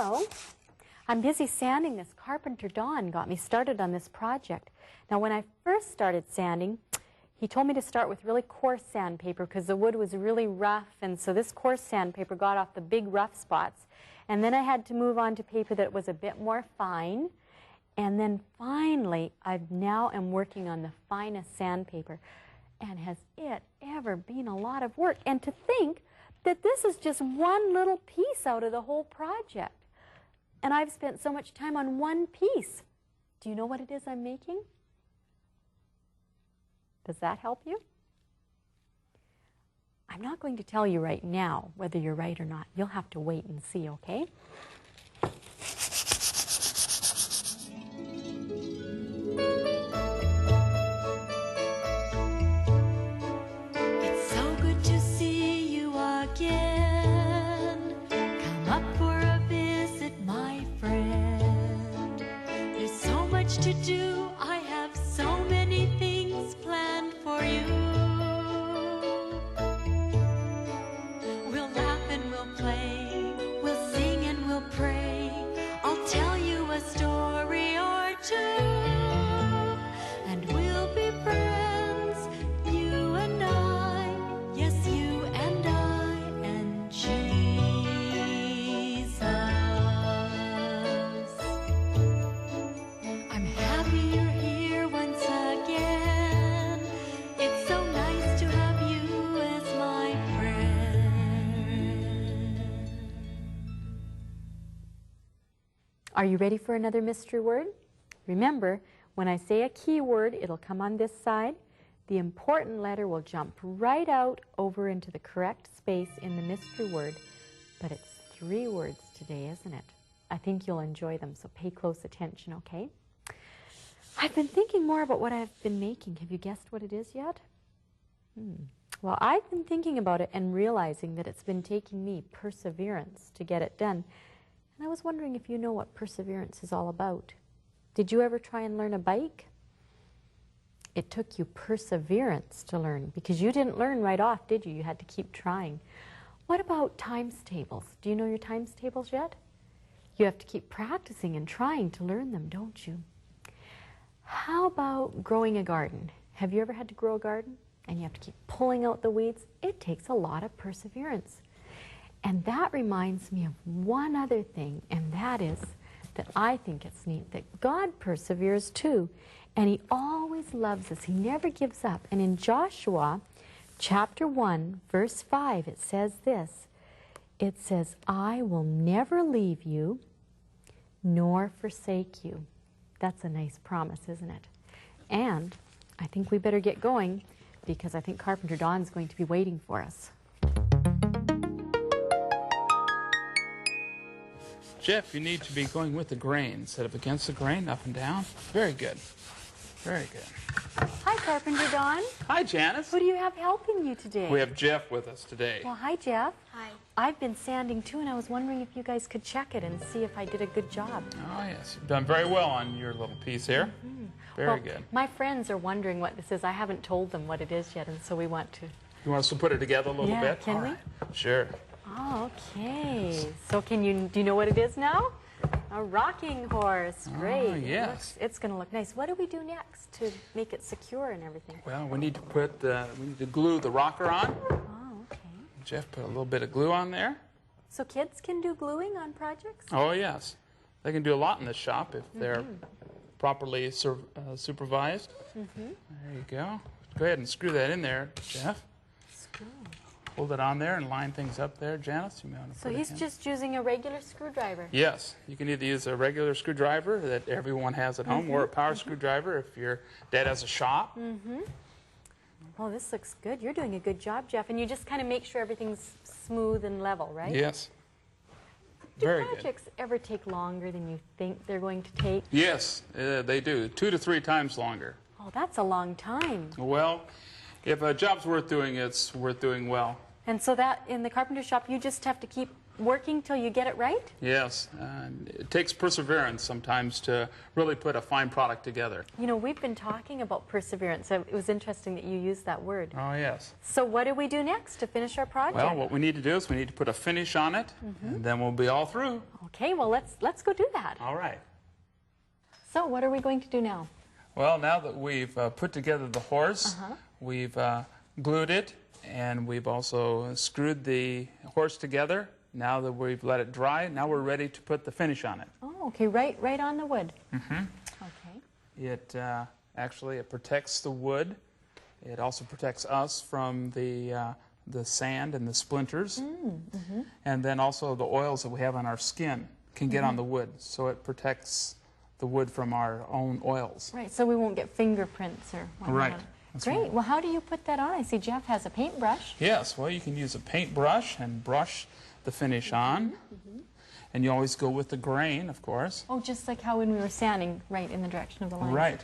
Hello. I'm busy sanding this. Carpenter Don got me started on this project. Now, when I first started sanding, he told me to start with really coarse sandpaper because the wood was really rough, and so this coarse sandpaper got off the big rough spots. And then I had to move on to paper that was a bit more fine. And then finally, I now am working on the finest sandpaper. And has it ever been a lot of work? And to think that this is just one little piece out of the whole project. And I've spent so much time on one piece. Do you know what it is I'm making? Does that help you? I'm not going to tell you right now whether you're right or not. You'll have to wait and see, okay? It's so good to see you again. Come up for a visit, my friend. There's so much to do. I have so many things planned for you. We'll laugh and we'll play. We'll sing and we'll pray. I'll tell you a story or two. And we'll be friends, you and I. Yes, you and I and Jesus. I'm happy you're here once again. It's so nice to have you as my friend. Are you ready for another mystery word? Remember, when I say a key word, it'll come on this side. The important letter will jump right out over into the correct space in the mystery word. But it's 3 words today, isn't it? I think you'll enjoy them, so pay close attention, okay? I've been thinking more about what I've been making. Have you guessed what it is yet? Well, I've been thinking about it and realizing that it's been taking me perseverance to get it done. And I was wondering if you know what perseverance is all about. Did you ever try and learn a bike? It took you perseverance to learn because you didn't learn right off, did you? You had to keep trying. What about times tables? Do you know your times tables yet? You have to keep practicing and trying to learn them, don't you? How about growing a garden? Have you ever had to grow a garden? And you have to keep pulling out the weeds? It takes a lot of perseverance. And that reminds me of one other thing, and that is that I think it's neat that God perseveres too. And He always loves us. He never gives up. And in Joshua chapter 1, verse 5, it says this. It says, I will never leave you nor forsake you. That's a nice promise, isn't it? And I think we better get going because I think Carpenter Don's going to be waiting for us. Jeff, you need to be going with the grain instead of against the grain, up and down. Very good. Very good. Hi, Carpenter Don. Hi, Janice. Who do you have helping you today? We have Jeff with us today. Well, hi, Jeff. Hi. I've been sanding too, and I was wondering if you guys could check it and see if I did a good job. Oh, yes. You've done very well on your little piece here. Very good. My friends are wondering what this is. I haven't told them what it is yet, and so we want to. You want us to put it together a little bit? Can we? All right. Sure. Oh, okay. So do you know what it is now? A rocking horse. Great. Oh, yes. It's going to look nice. What do we do next to make it secure and everything? Well, we need to glue the rocker on. Oh, okay. Jeff put a little bit of glue on there. So kids can do gluing on projects? Oh, yes. They can do a lot in this shop if they're properly supervised. There you go. Go ahead and screw that in there, Jeff. Screw. Hold it on there and line things up there. Janice, you may want to So put he's it in. just using a regular screwdriver? Yes. You can either use a regular screwdriver that everyone has at home or a power screwdriver if your dad has a shop. Well, this looks good. You're doing a good job, Jeff. And you just kind of make sure everything's smooth and level, right? Yes. Do Very good. projects ever take longer than you think they're going to take? Yes, they do. 2 to 3 times longer. Oh, that's a long time. Well, if a job's worth doing, it's worth doing well. And so that, in the carpenter shop, you just have to keep working till you get it right? Yes, and it takes perseverance sometimes to really put a fine product together. You know, we've been talking about perseverance. So it was interesting that you used that word. Oh, yes. So what do we do next to finish our project? Well, what we need to do is we need to put a finish on it, and then we'll be all through. Okay, well, let's go do that. All right. So what are we going to do now? Well, now that we've put together the horse, we've glued it, and we've also screwed the horse together. Now that we've let it dry, now we're ready to put the finish on it. Oh, okay, right on the wood. Okay. It actually it protects the wood. It also protects us from the sand and the splinters, and then also the oils that we have on our skin can get on the wood, so it protects the wood from our own oils. Right, so we won't get fingerprints or whatnot. Right. That's Great. right. Well, how do you put that on? I see Jeff has a paintbrush. Yes, well, you can use a paintbrush and brush the finish on, and you always go with the grain, of course. Oh, just like how when we were sanding, right in the direction of the line. Right.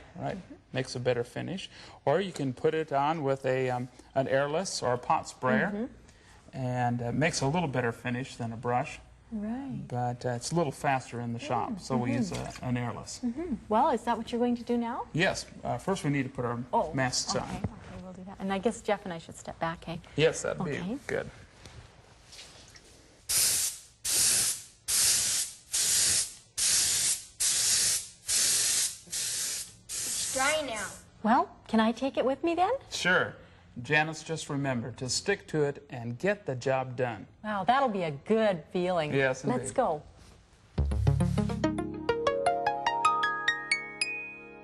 Makes a better finish. Or you can put it on with an airless or a pot sprayer, and it makes a little better finish than a brush. Right. But it's a little faster in the shop, so we use an airless. Well, is that what you're going to do now? Yes. First, we need to put our masks on. Okay, we'll do that. And I guess Jeff and I should step back, hey? Yes, that'd be Okay. good. It's dry now. Well, can I take it with me then? Sure. Janice, just remember to stick to it and get the job done. Wow, that'll be a good feeling. Yes, indeed. Let's go.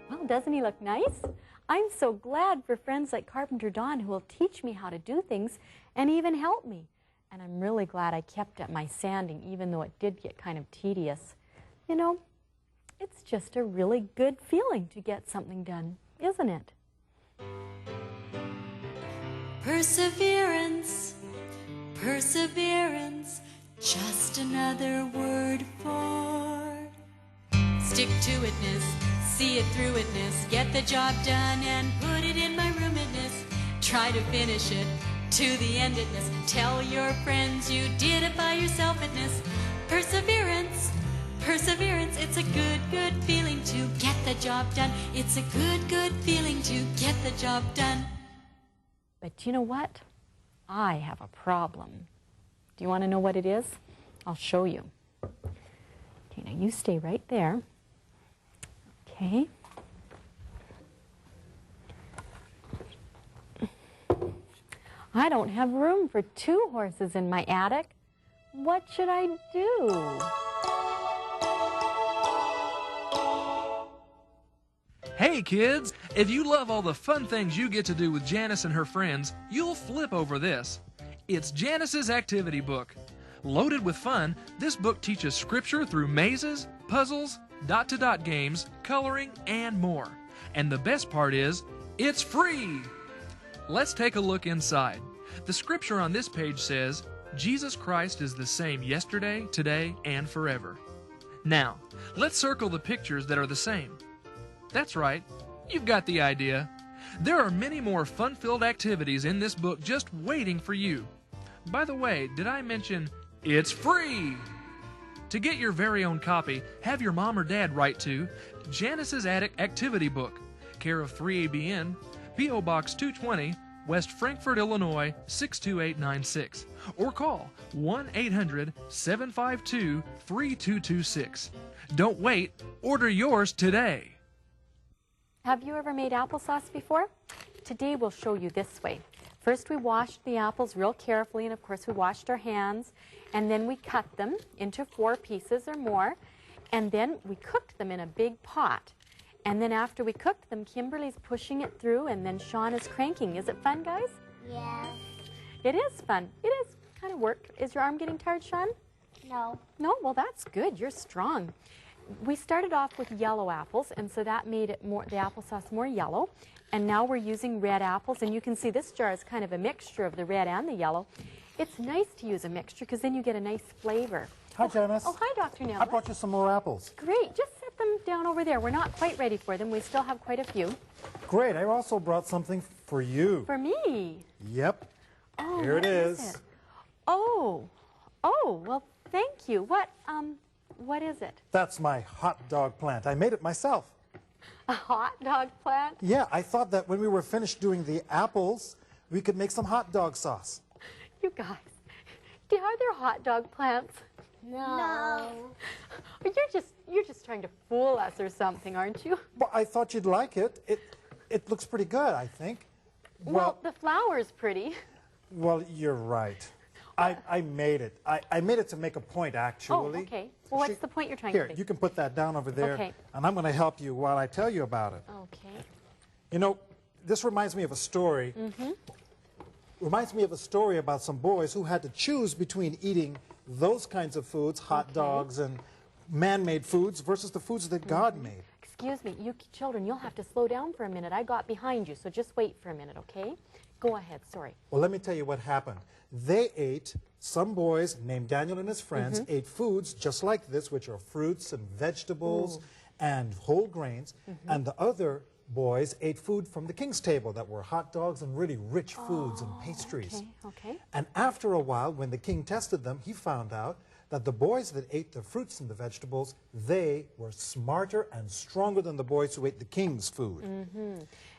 Well, doesn't he look nice? I'm so glad for friends like Carpenter Don who will teach me how to do things and even help me. And I'm really glad I kept at my sanding, even though it did get kind of tedious. You know, it's just a really good feeling to get something done, isn't it? Perseverance, perseverance, just another word for stick-to-itness, see it through itness, get the job done and put it in my room itness, try to finish it to the end itness, tell your friends you did it by yourself itness, perseverance, perseverance, it's a good feeling to get the job done, it's a good feeling to get the job done. But you know what? I have a problem. Do you want to know what it is? I'll show you. Okay, now you stay right there. Okay. I don't have room for 2 horses in my attic. What should I do? Hey kids, if you love all the fun things you get to do with Janice and her friends, you'll flip over this. It's Janice's activity book. Loaded with fun, this book teaches scripture through mazes, puzzles, dot-to-dot games, coloring, and more. And the best part is, it's free! Let's take a look inside. The scripture on this page says, Jesus Christ is the same yesterday, today, and forever. Now, let's circle the pictures that are the same. That's right, you've got the idea. There are many more fun-filled activities in this book just waiting for you. By the way, did I mention it's free? To get your very own copy, have your mom or dad write to Janice's Attic Activity Book, care of 3ABN, P.O. Box 220, West Frankfort, Illinois 62896, or call 1-800-752-3226. Don't wait, order yours today. Have you ever made applesauce before? Today we'll show you this way. First we washed the apples real carefully, and of course we washed our hands, and then we cut them into 4 pieces or more, and then we cooked them in a big pot. And then after we cooked them, Kimberly's pushing it through, and then Sean is cranking. Is it fun, guys? Yeah. It is fun. It is kind of work. Is your arm getting tired, Sean? No. No? Well, that's good. You're strong. We started off with yellow apples, and so that made it the applesauce more yellow. And now we're using red apples, and you can see this jar is kind of a mixture of the red and the yellow. It's nice to use a mixture because then you get a nice flavor. Hi, Janice. Oh, hi, Dr. Nellis. I brought you some more apples. Great. Just set them down over there. We're not quite ready for them. We still have quite a few. Great. I also brought something for you. For me. Yep. Oh, Here it what is. it? Oh, well, thank you. What is it? That's my hot dog plant. I made it myself. A hot dog plant? Yeah, I thought that when we were finished doing the apples, we could make some hot dog sauce. You guys, are there hot dog plants? No. You're just trying to fool us or something, aren't you? Well, I thought you'd like it. It looks pretty good, I think. Well, the flower's pretty. Well, you're right. I made it. I made it to make a point, actually. Oh, okay. Well, what's the point you're trying Here, to make? you can put that down over there, Okay. and I'm going to help you while I tell you about it. Okay. You know, this reminds me of a story. Reminds me of a story about some boys who had to choose between eating those kinds of foods, hot dogs and man-made foods, versus the foods that God made. Excuse me, you children, you'll have to slow down for a minute. I got behind you, so just wait for a minute, okay? Go ahead, sorry. Well, let me tell you what happened. They ate, some boys named Daniel and his friends ate foods just like this, which are fruits and vegetables and whole grains, and the other boys ate food from the king's table that were hot dogs and really rich foods and pastries. Okay. And after a while, when the king tested them, he found out that the boys that ate the fruits and the vegetables, they were smarter and stronger than the boys who ate the king's food.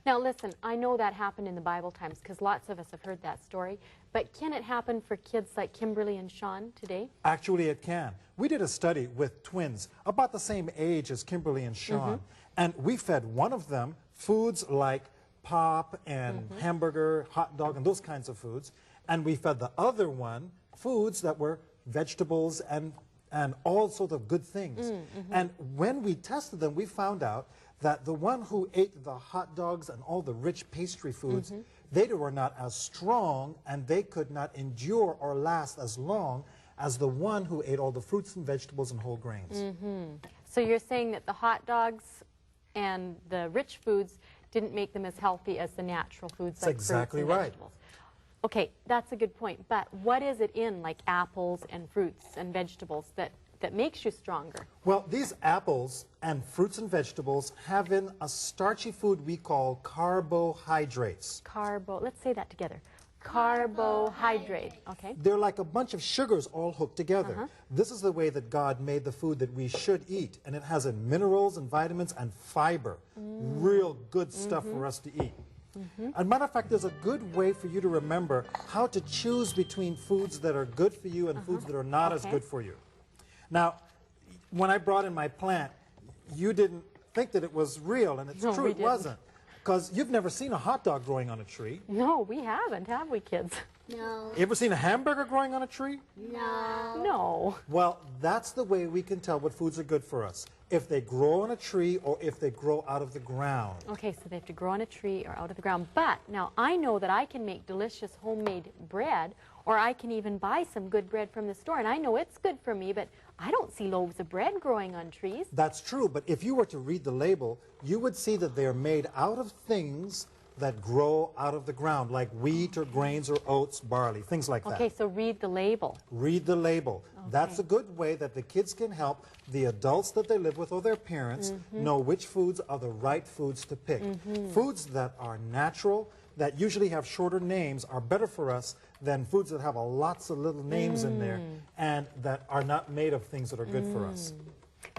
Now listen, I know that happened in the Bible times because lots of us have heard that story, but can it happen for kids like Kimberly and Sean today? Actually, it can. We did a study with twins about the same age as Kimberly and Sean, and we fed one of them foods like pop and hamburger, hot dog, and those kinds of foods, and we fed the other one foods that were vegetables and all sorts of good things. And when we tested them, we found out that the one who ate the hot dogs and all the rich pastry foods, they were not as strong and they could not endure or last as long as the one who ate all the fruits and vegetables and whole grains. So you're saying that the hot dogs and the rich foods didn't make them as healthy as the natural foods like exactly fruits and right. vegetables. Okay, that's a good point. But what is it in like apples and fruits and vegetables that makes you stronger? Well, these apples and fruits and vegetables have in a starchy food we call carbohydrates. Let's say that together. Carbohydrate. Okay. They're like a bunch of sugars all hooked together. This is the way that God made the food that we should eat, and it has in minerals and vitamins and fiber. Real good stuff for us to eat. As a matter of fact, there's a good way for you to remember how to choose between foods that are good for you and foods that are not as good for you. Now, when I brought in my plant, you didn't think that it was real, and it's No, true we it didn't. wasn't. Because you've never seen a hot dog growing on a tree. No, we haven't, have we, kids? No. You ever seen a hamburger growing on a tree? No. No. Well, that's the way we can tell what foods are good for us. If they grow on a tree or if they grow out of the ground. Okay, so they have to grow on a tree or out of the ground. But now I know that I can make delicious homemade bread, or I can even buy some good bread from the store, and I know it's good for me, but I don't see loaves of bread growing on trees. That's true, but if you were to read the label, you would see that they are made out of things that grow out of the ground, like wheat or grains or oats, barley, things like that. Okay, so read the label. Read the label. That's a good way that the kids can help the adults that they live with or their parents know which foods are the right foods to pick. Foods that are natural, that usually have shorter names, are better for us than foods that have lots of little names in there and that are not made of things that are good for us.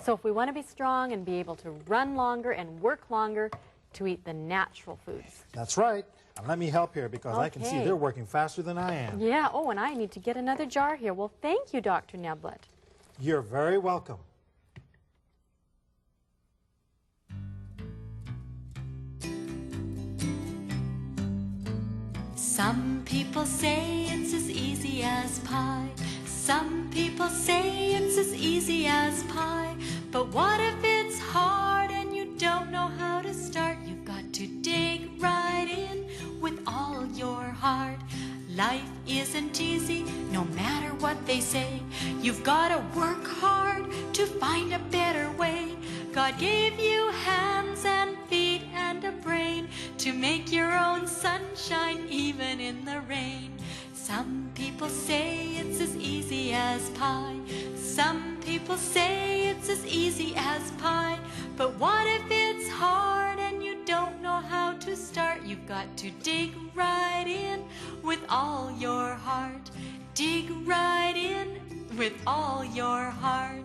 So if we want to be strong and be able to run longer and work longer, to eat the natural foods. That's right. And let me help here because I can see Okay. they're working faster than I am. Yeah, oh, and I need to get another jar here. Well, thank you, Dr. Neblett. You're very welcome. Some people say it's as easy as pie. Some people say it's as easy as pie. But what if it's hard and you don't know how to start? You've got to dig right in with all your heart. Life isn't easy, no matter what they say. You've got to work hard to find a better way. God gave you hands and feet and a brain to make your own sunshine even in the rain. Some people say it's as easy as pie. Some people say it's as easy as pie. But what if it's hard and you don't know how to start? You've got to dig right in with all your heart. dig right in with all your heart.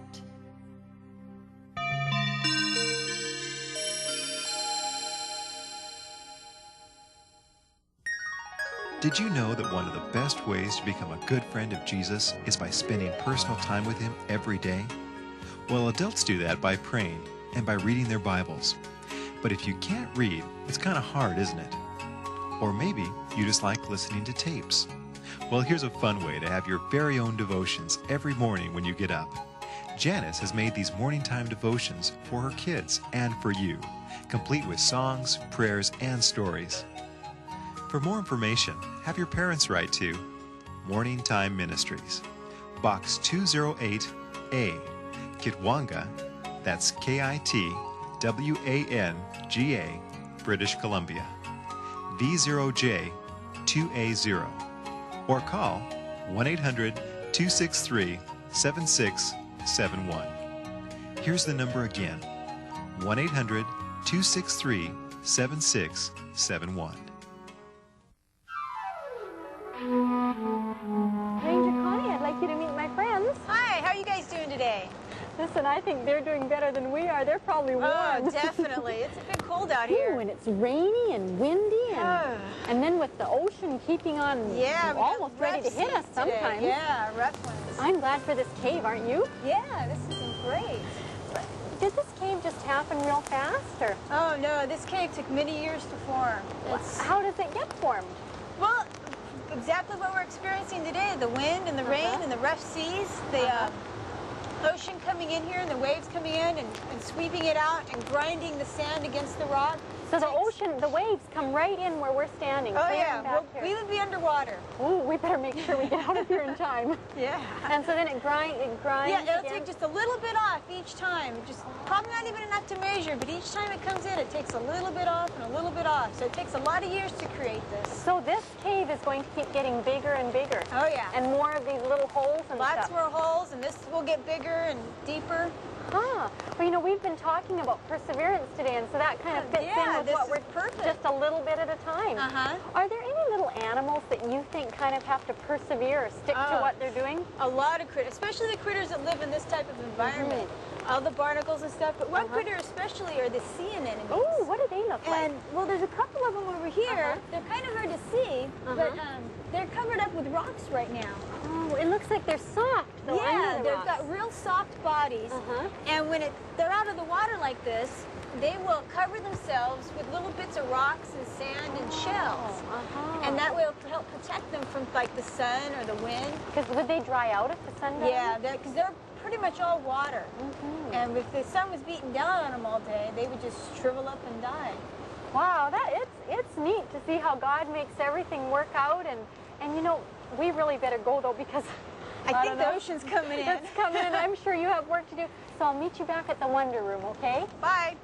Did you know that one of the best ways to become a good friend of Jesus is by spending personal time with him every day? Well, adults do that by praying and by reading their Bibles. But if you can't read, it's kind of hard, isn't it? Or maybe you just like listening to tapes. Well, here's a fun way to have your very own devotions every morning when you get up. Janice has made these morning time devotions for her kids and for you, complete with songs, prayers, and stories. For more information, have your parents write to Morning Time Ministries, Box 208A, Kitwanga, that's Kitwanga, British Columbia, V0J2A0, or call 1-800-263-7671. Here's the number again, 1-800-263-7671. Ranger Connie, I'd like you to meet my friends. Hi, how are you guys doing today? Listen, I think they're doing better than we are. They're probably warm. Oh, definitely. It's a bit cold out Ooh, here. and it's rainy and windy, and then with the ocean keeping on Yeah, we got almost ready to rough hit us seas today. sometimes. Yeah, rough ones. I'm glad for this cave, aren't you? Yeah, this is great. Did this cave just happen real fast, or Oh no, this cave took many years to form. how does it get formed? Well, exactly what we're experiencing today, the wind and the rain and the rough seas, the ocean coming in here and the waves coming in and sweeping it out and grinding the sand against the rock. So the ocean, the waves come right in where we're standing. Oh clear yeah, back well, here. we would be underwater. Ooh, we better make sure we get out of here in time. Yeah. And so then it grinds Yeah, it'll again. take just a little bit off each time. Just probably not even enough to measure, but each time it comes in, it takes a little bit off and a little bit off. So it takes a lot of years to create this. So this cave is going to keep getting bigger and bigger. Oh yeah. And more of these little holes and Lots stuff. more holes, and this will get bigger and deeper. Huh. Well, you know, we've been talking about perseverance today, and so that kind of fits Yeah, in with this what is we're perfect. just a little bit at a time. Uh-huh. Are there any little animals that you think kind of have to persevere or stick to what they're doing? A lot of critters, especially the critters that live in this type of environment. All the barnacles and stuff, but one critter especially are the sea anemones. Oh, what do they look like? And, well, there's a couple of them over here. They're kind of hard to see, but they're covered up with rocks right now. Oh, it looks like they're soft, though, Yeah, under the they've rocks. got real soft bodies. And when they're out of the water like this, they will cover themselves with little bits of rocks and sand and shells. And that will help protect them from like the sun or the wind. Because would they dry out if the sun got Yeah, them? because they're pretty much all water. And if the sun was beating down on them all day, they would just shrivel up and die. Wow, it's neat to see how God makes everything work out, and you know, we really better go though, because I think don't the know. ocean's coming in. It's coming in. I'm sure you have work to do. So I'll meet you back at the Wonder Room, okay? Bye.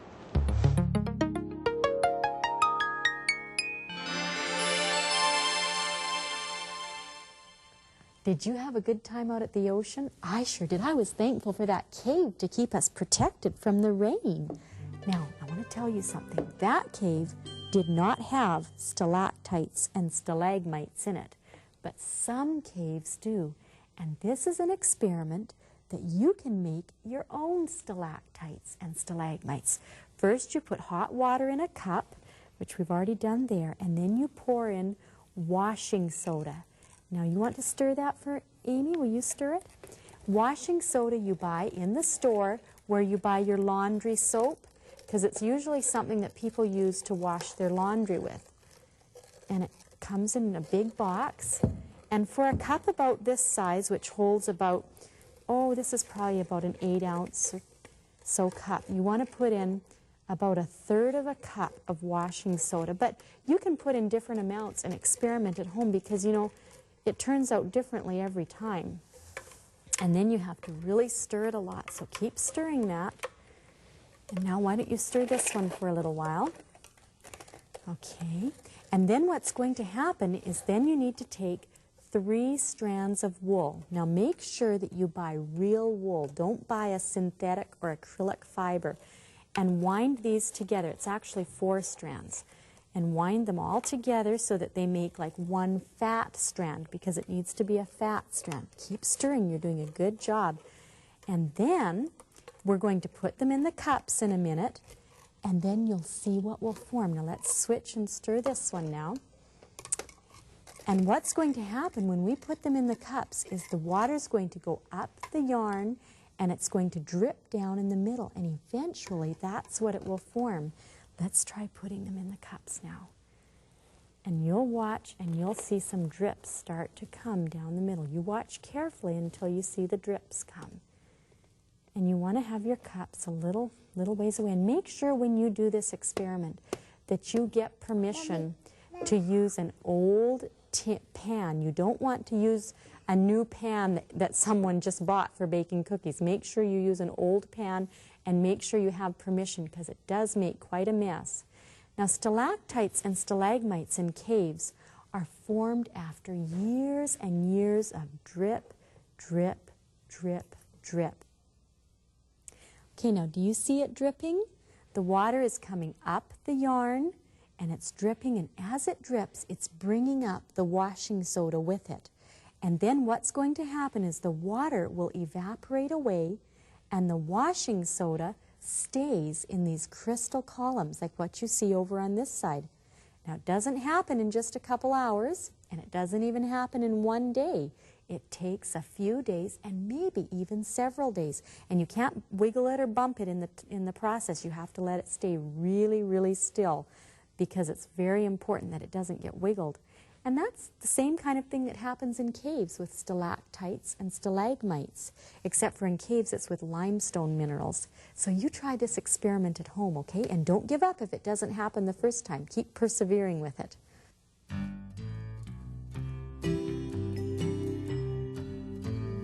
Did you have a good time out at the ocean? I sure did. I was thankful for that cave to keep us protected from the rain. Now, I want to tell you something. That cave did not have stalactites and stalagmites in it, but some caves do. And this is an experiment that you can make your own stalactites and stalagmites. First, you put hot water in a cup, which we've already done there, and then you pour in washing soda. Now, you want to stir that for Amy? Will you stir it? Washing soda you buy in the store where you buy your laundry soap, because it's usually something that people use to wash their laundry with. And it comes in a big box. And for a cup about this size, which holds about, oh, this is probably about an 8-ounce or so cup, you want to put in about 1/3 of a cup of washing soda. But you can put in different amounts and experiment at home, because, you know, it turns out differently every time. And then you have to really stir it a lot. So keep stirring that. And now why don't you stir this one for a little while? Okay. And then what's going to happen is then you need to take 3 strands of wool. Now make sure that you buy real wool. Don't buy a synthetic or acrylic fiber. And wind these together. It's actually 4 strands. and wind them all together so that they make like one fat strand, because it needs to be a fat strand. Keep stirring. You're doing a good job. And then we're going to put them in the cups in a minute, and then you'll see what will form. Now let's switch and stir this one now. And what's going to happen when we put them in the cups is the water's going to go up the yarn, and it's going to drip down in the middle, and eventually that's what it will form. Let's try putting them in the cups now. And you'll watch, and you'll see some drips start to come down the middle. You watch carefully until you see the drips come. And you want to have your cups a little ways away. And make sure when you do this experiment that you get permission to use an old pan. You don't want to use a new pan that someone just bought for baking cookies. Make sure you use an old pan, and make sure you have permission, because it does make quite a mess. Now, stalactites and stalagmites in caves are formed after years and years of drip, drip, drip, drip. Okay, now do you see it dripping? The water is coming up the yarn, and it's dripping, and as it drips, it's bringing up the washing soda with it. And then what's going to happen is the water will evaporate away, and the washing soda stays in these crystal columns, like what you see over on this side. Now, it doesn't happen in just a couple hours, and it doesn't even happen in one day. It takes a few days and maybe even several days. And you can't wiggle it or bump it in the process. You have to let it stay really, really still, because it's very important that it doesn't get wiggled. And that's the same kind of thing that happens in caves with stalactites and stalagmites, except for in caves it's with limestone minerals. So you try this experiment at home, okay? And don't give up if it doesn't happen the first time. Keep persevering with it.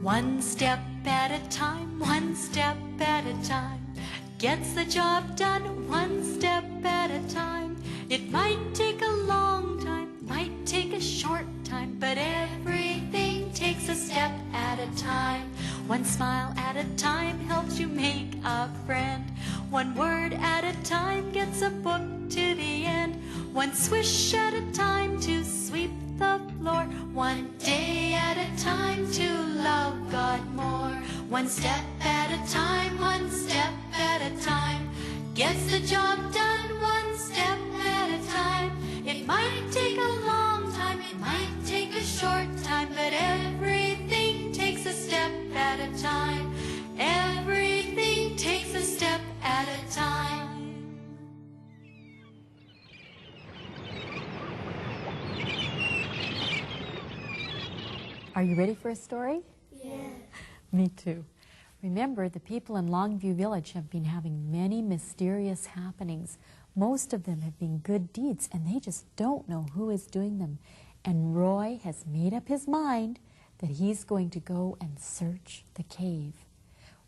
One step at a time, one step at a time, gets the job done one step at a time. It might take a long time, might take a short time, but everything takes a step at a time. One smile at a time helps you make a friend. One word at a time gets a book to the end. One swish at a time to sweep the floor. One day at a time to love God more. One step at a time, one step at a time, gets the job done one step at a time. It might take a long time, it might take a short time, but everything takes a step at a time. Everything takes a step at a time. Are you ready for a story? Yeah. Me too. Remember, the people in Longview Village have been having many mysterious happenings. Most of them have been good deeds, and they just don't know who is doing them. And Roy has made up his mind that he's going to go and search the cave.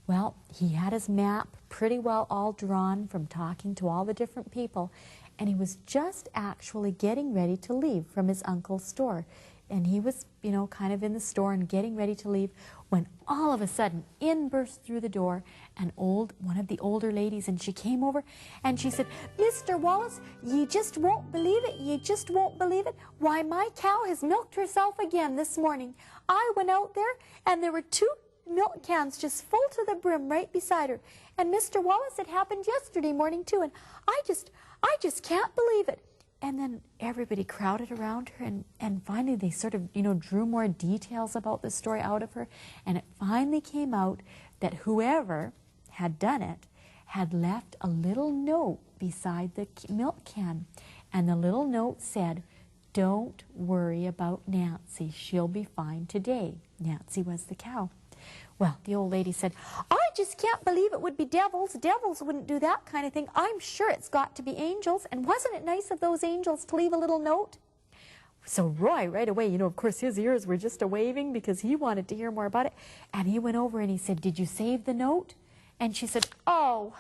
Well, he had his map pretty well all drawn from talking to all the different people, and he was just actually getting ready to leave from his uncle's store. And he was, kind of in the store and getting ready to leave when all of a sudden in burst through the door one of the older ladies, and she came over and she said, "Mr. Wallace, ye just won't believe it, ye just won't believe it. Why, my cow has milked herself again this morning. I went out there and there were 2 milk cans just full to the brim right beside her. And Mr. Wallace, it happened yesterday morning too, and I just can't believe it." And then everybody crowded around her, and finally they sort of, drew more details about the story out of her. And it finally came out that whoever had done it had left a little note beside the milk can. And the little note said, "Don't worry about Nancy. She'll be fine today." Nancy was the cow. Well, the old lady said, "I just can't believe it would be devils. Devils wouldn't do that kind of thing. I'm sure it's got to be angels. And wasn't it nice of those angels to leave a little note?" So Roy, right away, of course, his ears were just a-waving because he wanted to hear more about it. And he went over and he said, "Did you save the note?" And she said, "Oh,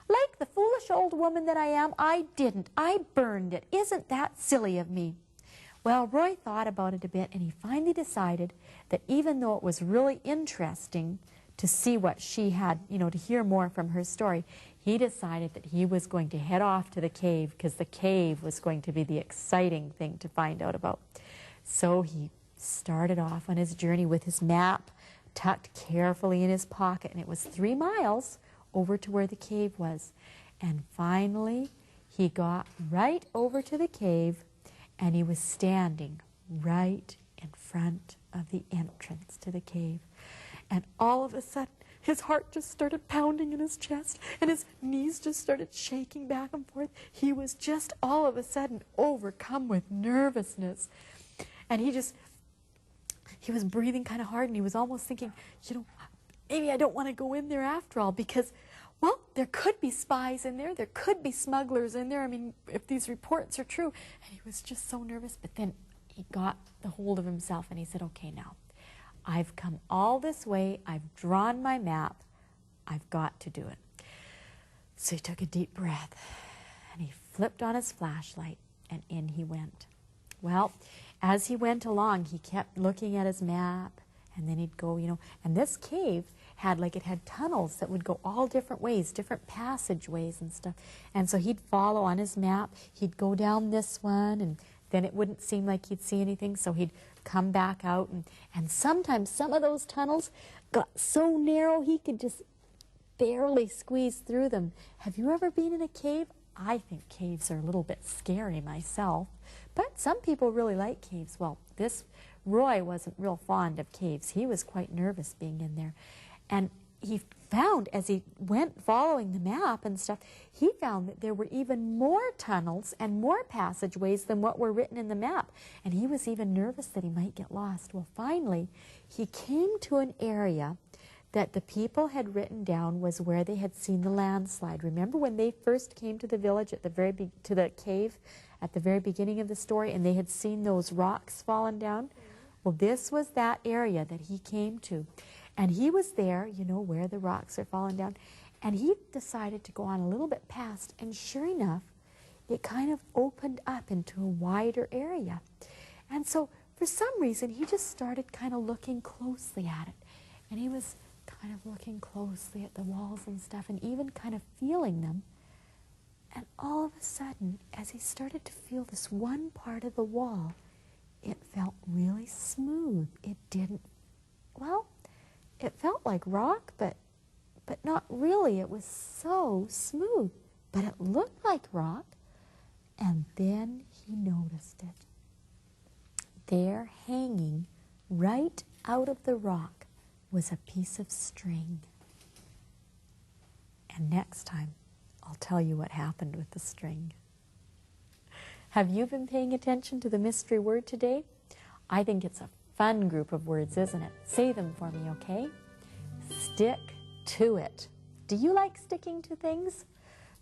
like the foolish old woman that I am, I didn't. I burned it. Isn't that silly of me?" Well, Roy thought about it a bit, and he finally decided that even though it was really interesting to see what she had, to hear more from her story, he decided that he was going to head off to the cave because the cave was going to be the exciting thing to find out about. So he started off on his journey with his map tucked carefully in his pocket, and it was 3 miles over to where the cave was. And finally, he got right over to the cave, and he was standing right in front of the entrance to the cave. And all of a sudden, his heart just started pounding in his chest, and his knees just started shaking back and forth. He was just all of a sudden overcome with nervousness. And he was breathing kind of hard, and he was almost thinking, you know, maybe I don't want to go in there after all, because, well, there could be spies in there. There could be smugglers in there. I mean, if these reports are true. And he was just so nervous. But then he got the hold of himself, and he said, okay, now, I've come all this way. I've drawn my map. I've got to do it. So he took a deep breath, and he flipped on his flashlight, and in he went. Well, as he went along, he kept looking at his map, and then he'd go, you know, and this cave had, like, it had tunnels that would go all different ways, different passageways and stuff. And so he'd follow on his map. He'd go down this one, and then it wouldn't seem like he'd see anything, so he'd come back out. And sometimes some of those tunnels got so narrow he could just barely squeeze through them. Have you ever been in a cave? I think caves are a little bit scary myself, but some people really like caves. Well, this Roy wasn't real fond of caves. He was quite nervous being in there. And he found, as he went following the map and stuff, he found that there were even more tunnels and more passageways than what were written in the map. And he was even nervous that he might get lost. Well, finally, he came to an area that the people had written down was where they had seen the landslide. Remember when they first came to the village at the to the cave at the very beginning of the story, and they had seen those rocks falling down? Well, this was that area that he came to. And he was there, you know, where the rocks are falling down. And he decided to go on a little bit past, and sure enough, it kind of opened up into a wider area. And so, for some reason, he just started kind of looking closely at it. And he was kind of looking closely at the walls and stuff, and even kind of feeling them. And all of a sudden, as he started to feel this one part of the wall, it felt really smooth. It didn't, well, it felt like rock, but not really. It was so smooth, but it looked like rock. And then he noticed it. There, hanging right out of the rock, was a piece of string. And next time, I'll tell you what happened with the string. Have you been paying attention to the mystery word today? I think it's a fun group of words, isn't it? Say them for me, okay? Stick to it. Do you like sticking to things?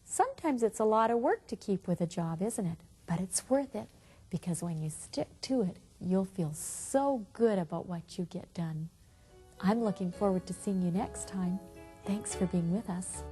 Sometimes it's a lot of work to keep with a job, isn't it? But it's worth it, because when you stick to it, you'll feel so good about what you get done. I'm looking forward to seeing you next time. Thanks for being with us.